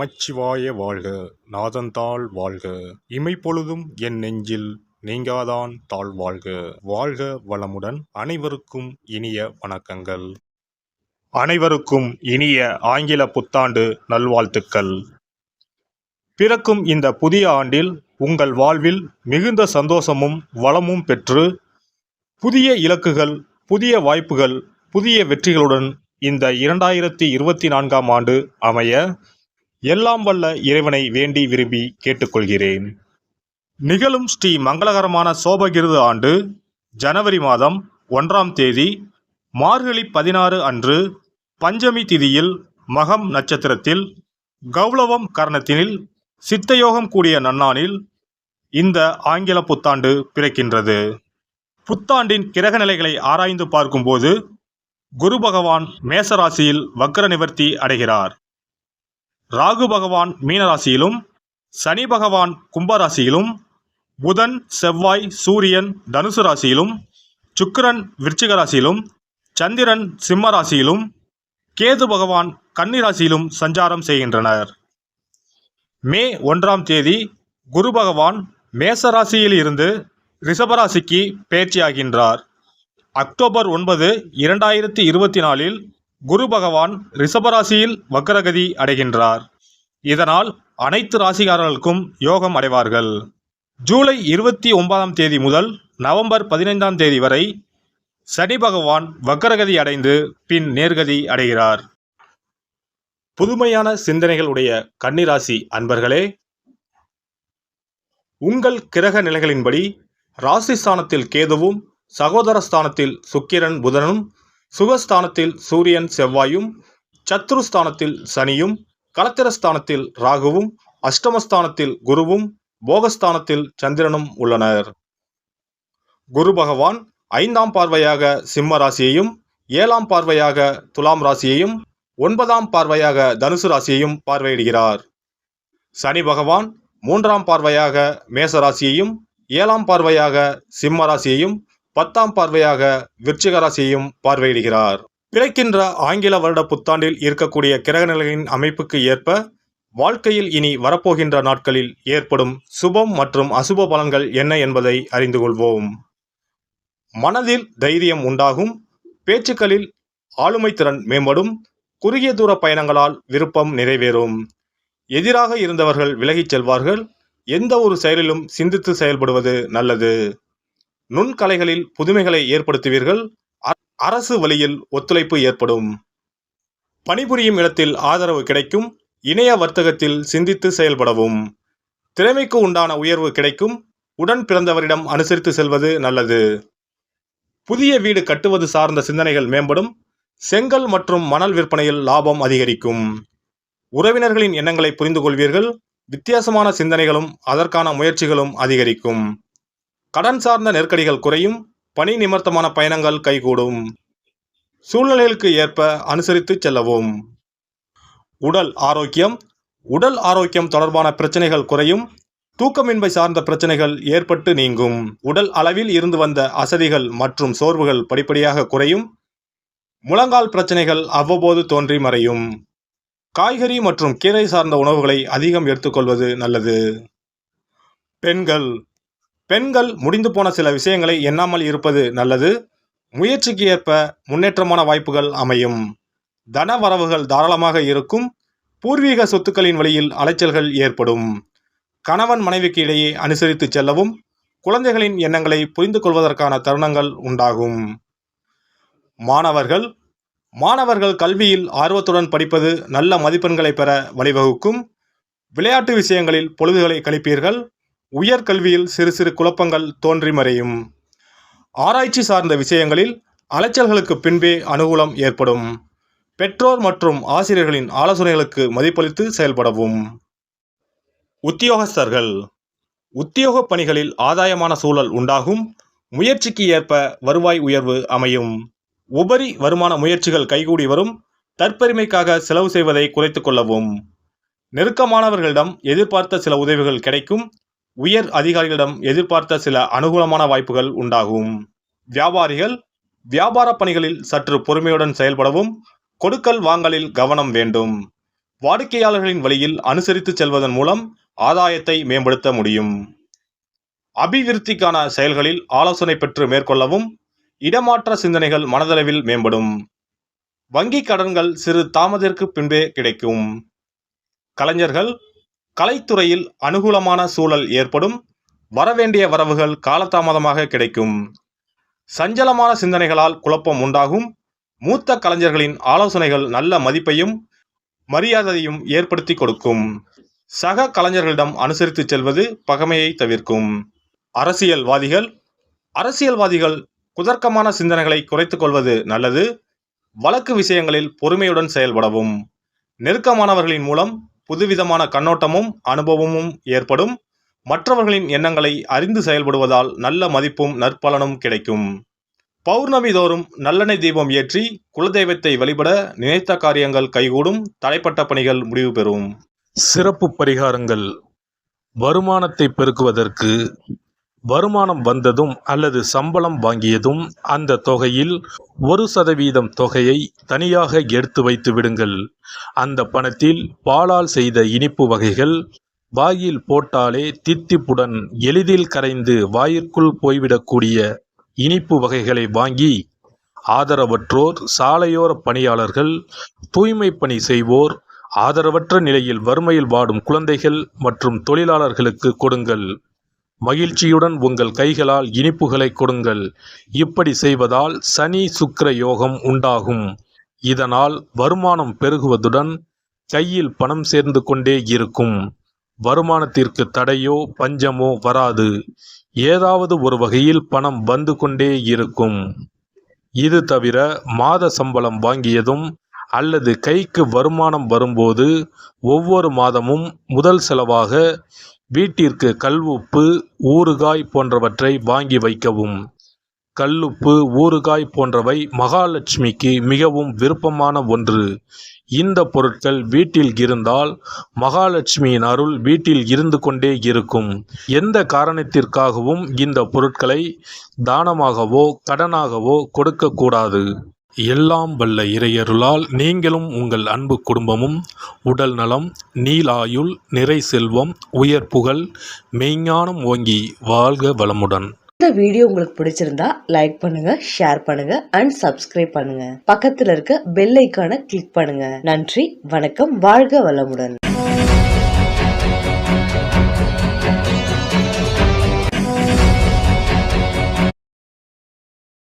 நமச்சிவாய வாழ்க. நாதந்தாள் வாழ்க. இமைப்பொழுதும் என் நெஞ்சில் நீங்காதான் தாழ் வாழ்க. வாழ்க வளமுடன். அனைவருக்கும் இனிய வணக்கங்கள். அனைவருக்கும் இனிய ஆங்கில புத்தாண்டு நல்வாழ்த்துக்கள். பிறக்கும் இந்த புதிய ஆண்டில் உங்கள் வாழ்வில் மிகுந்த சந்தோஷமும் வளமும் பெற்று புதிய இலக்குகள், புதிய வாய்ப்புகள், புதிய வெற்றிகளுடன் இந்த 2024ஆம் ஆண்டு அமைய எல்லாம் வல்ல இறைவனை வேண்டி விரும்பி கேட்டுக்கொள்கிறேன். நிகழும் ஸ்ரீ மங்களகரமான சோபகிருது ஆண்டு ஜனவரி மாதம் 1ஆம் தேதி மார்கழி 16 அன்று பஞ்சமி திதியில் மகம் நட்சத்திரத்தில் கௌளவம் கரணத்தினில் சித்தயோகம் கூடிய நன்னாளில் இந்த ஆங்கில புத்தாண்டு பிறக்கின்றது. புத்தாண்டின் கிரக நிலைகளை ஆராய்ந்து பார்க்கும்போது குரு பகவான் மேசராசியில் வக்ர நிவர்த்தி அடைகிறார். ராகு பகவான் மீனராசியிலும், சனி பகவான் கும்பராசியிலும், புதன் செவ்வாய் சூரியன் தனுசு ராசியிலும், சுக்கிரன் விருச்சிக ராசியிலும், சந்திரன் சிம்ம ராசியிலும், கேது பகவான் கன்னி ராசியிலும் சஞ்சாரம் செய்கின்றனர். மே 1ஆம் தேதி குரு பகவான் மேச ராசியில் இருந்து ரிஷபராசிக்கு பெயர்ச்சியாகின்றார். அக்டோபர் 9, 2024இல் குரு பகவான் ரிஷபராசியில் வக்ரகதி அடைகின்றார். இதனால் அனைத்து ராசிக்காரர்களுக்கும் யோகம் அடைவார்கள். ஜூலை 29ஆம் தேதி முதல் நவம்பர் 15ஆம் தேதி வரை சனி பகவான் வக்ரகதி அடைந்து பின் நேர்கதி அடைகிறார். புதுமையான சிந்தனைகளுடைய கன்னிராசி அன்பர்களே, உங்கள் கிரக நிலைகளின்படி ராசிஸ்தானத்தில் கேதுவும், சகோதரஸ்தானத்தில் சுக்கிரன் புதனும், சுகஸ்தானத்தில் சூரியன் செவ்வாயும், சத்ருஸ்தானத்தில் சனியும், களத்திரஸ்தானத்தில் ராகுவும், அஷ்டமஸ்தானத்தில் குருவும், போகஸ்தானத்தில் சந்திரனும் உள்ளனர். குரு பகவான் 5ஆம் பார்வையாக சிம்ம ராசியையும், 7ஆம் பார்வையாக துலாம் ராசியையும், 9ஆம் பார்வையாக தனுசு ராசியையும் பார்வையிடுகிறார். சனி பகவான் 3ஆம் பார்வையாக மேச ராசியையும், 7ஆம் பார்வையாக சிம்ம ராசியையும், 10ஆம் பார்வையாக விருச்சிக ராசியையும் பார்வையிடுகிறார். பிறக்கின்ற ஆங்கில வருட புத்தாண்டில் இருக்கக்கூடிய கிரகநிலையின் அமைப்புக்கு ஏற்ப வாழ்க்கையில் இனி வரப்போகின்ற நாட்களில் ஏற்படும் சுபம் மற்றும் அசுப பலன்கள் என்ன என்பதை அறிந்து கொள்வோம். மனதில் தைரியம் உண்டாகும், பேச்சுக்களில் ஆளுமை திறன் மேம்படும், குறுகிய தூர பயணங்களால் விருப்பம் நிறைவேறும், எதிராக இருந்தவர்கள் விலகிச் செல்வார்கள், எந்த ஒரு செயலிலும் சிந்தித்து செயல்படுவது நல்லது, நுண்கலைகளில் புதுமைகளை ஏற்படுத்துவீர்கள், அரசு வழியில் ஒத்துழைப்பு ஏற்படும், பணிபுரியும் இடத்தில் ஆதரவு கிடைக்கும், இணைய வர்த்தகத்தில் சிந்தித்து செயல்படவும், திறமைக்கு உண்டான உயர்வு கிடைக்கும், உடன் பிறந்தவரிடம் அனுசரித்து செல்வது நல்லது, புதிய வீடு கட்டுவது சார்ந்த சிந்தனைகள் மேம்படும், செங்கல் மற்றும் மணல் விற்பனையில் லாபம் அதிகரிக்கும், உறவினர்களின் எண்ணங்களை புரிந்து கொள்வீர்கள், வித்தியாசமான சிந்தனைகளும் அதற்கான முயற்சிகளும் அதிகரிக்கும், கடன் சார்ந்த நெருக்கடிகள் குறையும், பணி நிமித்தமான பயணங்கள் கைகூடும், சூழ்நிலைகளுக்கு ஏற்ப அனுசரித்து செல்லவும். உடல் ஆரோக்கியம் தொடர்பான பிரச்சனைகள் குறையும், தூக்கமின்மை சார்ந்த பிரச்சனைகள் ஏற்பட்டு நீங்கும், உடல் அளவில் இருந்து வந்த அசதிகள் மற்றும் சோர்வுகள் படிப்படியாக குறையும், முழங்கால் பிரச்சனைகள் அவ்வப்போது தோன்றி மறையும், காய்கறி மற்றும் கீரை சார்ந்த உணவுகளை அதிகம் எடுத்துக்கொள்வது நல்லது. பெண்கள் முடிந்து போன சில விஷயங்களை எண்ணாமல் இருப்பது நல்லது. முயற்சிக்கு ஏற்ப முன்னேற்றமான வாய்ப்புகள் அமையும், தன வரவுகள் தாராளமாக இருக்கும், பூர்வீக சொத்துக்களின் வழியில் அலைச்சல்கள் ஏற்படும், கணவன் மனைவிக்கு இடையே அனுசரித்து செல்லவும், குழந்தைகளின் எண்ணங்களை புரிந்து கொள்வதற்கான தருணங்கள் உண்டாகும். மாணவர்கள் கல்வியில் ஆர்வத்துடன் படிப்பது நல்ல மதிப்பெண்களை பெற வழிவகுக்கும், விளையாட்டு விஷயங்களில் பொழுதுகளை கழிப்பீர்கள், உயர்கல்வியில் சிறு சிறு குழப்பங்கள் தோன்றி மறையும், ஆராய்ச்சி சார்ந்த விஷயங்களில் அலைச்சல்களுக்கு பின்பே அனுகூலம் ஏற்படும், பெற்றோர் மற்றும் ஆசிரியர்களின் ஆலோசனைகளுக்கு மதிப்பளித்து செயல்படவும். உத்தியோக பணிகளில் ஆதாயமான சூழல் உண்டாகும், முயற்சிக்கு ஏற்ப வருவாய் உயர்வு அமையும், உபரி வருமான முயற்சிகள் கைகூடி வரும், தற்பெருமைக்காக செலவு செய்வதை குறைத்து கொள்ளவும், நெருக்கமானவர்களிடம் எதிர்பார்த்த சில உதவிகள் கிடைக்கும், உயர் அதிகாரிகளிடம் எதிர்பார்த்த சில அனுகூலமான வாய்ப்புகள் உண்டாகும். வியாபார பணிகளில் சற்று பொறுமையுடன் செயல்படவும், கொடுக்கல் வாங்கலில் கவனம் வேண்டும், வாடிக்கையாளர்களின் வழியில் அனுசரித்து செல்வதன் மூலம் ஆதாயத்தை மேம்படுத்த முடியும். அபிவிருத்திக்கான செயல்களில் ஆலோசனை பெற்று மேற்கொள்ளவும் இடமாற்ற சிந்தனைகள் மனதளவில் மேம்படும். வங்கி கடன்கள் சிறு தாமதத்திற்கு பின்பே கிடைக்கும். கலைஞர்கள் கலைத்துறையில் அனுகூலமான சூழல் ஏற்படும். வரவேண்டிய வரவுகள் காலதாமதமாக கிடைக்கும். சஞ்சலமான சிந்தனைகளால் குழப்பம் உண்டாகும். மூத்த கலைஞர்களின் ஆலோசனைகள் நல்ல மதிப்பையும் மரியாதையும் ஏற்படுத்தி கொடுக்கும். சக கலைஞர்களிடம் அனுசரித்து செல்வது பகைமையை தவிர்க்கும். அரசியல்வாதிகள் குதர்க்கமான சிந்தனைகளை குறைத்துக் கொள்வது நல்லது. வழக்கு விஷயங்களில் பொறுமையுடன் செயல்படவும். நெருக்கமானவர்களின் மூலம் புதுவிதமான கண்ணோட்டமும் அனுபவமும் ஏற்படும். மற்றவர்களின் எண்ணங்களை அறிந்து செயல்படுவதால் நல்ல மதிப்பும் நற்பலனும் கிடைக்கும். பௌர்ணமி தோறும் நல்லெண்ணெய் தீபம் ஏற்றி குலதெய்வத்தை வழிபட நினைத்த காரியங்கள் கைகூடும். தடைப்பட்ட பணிகள் முடிவு பெறும். சிறப்பு பரிகாரங்கள். வருமானத்தை பெருக்குவதற்கு வருமானம் வந்ததும் அல்லது சம்பளம் வாங்கியதும் அந்த தொகையில் 1% தொகையை தனியாக எடுத்து வைத்து விடுங்கள். அந்த பணத்தில் பாலால் செய்த இனிப்பு வகைகள் வாயில் போட்டாலே தித்திப்புடன் எளிதில் கரைந்து வாயிற்குள் போய்விடக்கூடிய இனிப்பு வகைகளை வாங்கி ஆதரவற்றோர், சாலையோர பணியாளர்கள், தூய்மை பணி செய்வோர், ஆதரவற்ற நிலையில் வறுமையில் வாடும் குழந்தைகள் மற்றும் தொழிலாளர்களுக்கு கொடுங்கள். மகிழ்ச்சியுடன் உங்கள் கைகளால் இனிப்புகளை கொடுங்கள். இப்படி செய்வதால் சனி சுக்கிர யோகம் உண்டாகும். இதனால் வருமானம் பெருகுவதுடன் கையில் பணம் சேர்ந்து கொண்டே இருக்கும். வருமானத்திற்கு தடையோ பஞ்சமோ வராது. ஏதாவது ஒரு வகையில் பணம் வந்து கொண்டே இருக்கும். இது தவிர மாத சம்பளம் வாங்கியதும் அல்லது கைக்கு வருமானம் வரும்போது ஒவ்வொரு மாதமும் முதல் செலவாக வீட்டிற்கு கல்லுப்பு, ஊறுகாய் போன்றவற்றை வாங்கி வைக்கவும். கல்லுப்பு, ஊறுகாய் போன்றவை மகாலட்சுமிக்கு மிகவும் விருப்பமான ஒன்று. இந்த பொருட்கள் வீட்டில் இருந்தால் மகாலட்சுமியின் அருள் வீட்டில் இருந்து கொண்டே இருக்கும். எந்த காரணத்திற்காகவும் இந்த பொருட்களை தானமாகவோ கடனாகவோ கொடுக்கக்கூடாது. எல்லாம் வல்ல இறையருளால் நீங்களும் உங்கள் அன்பு குடும்பமும் உடல் நலம், நீலாயுள், நிறை செல்வம், உயர் புகழ், மெய்ஞானம் ஓங்கி வாழ்க வளமுடன். இந்த வீடியோ உங்களுக்கு பிடிச்சிருந்தா லைக் பண்ணுங்க, ஷேர் பண்ணுங்க அண்ட் சப்ஸ்கிரைப் பண்ணுங்க. பக்கத்துல இருக்க பெல் ஐகானை கிளிக் பண்ணுங்க. நன்றி, வணக்கம், வாழ்க வளமுடன்.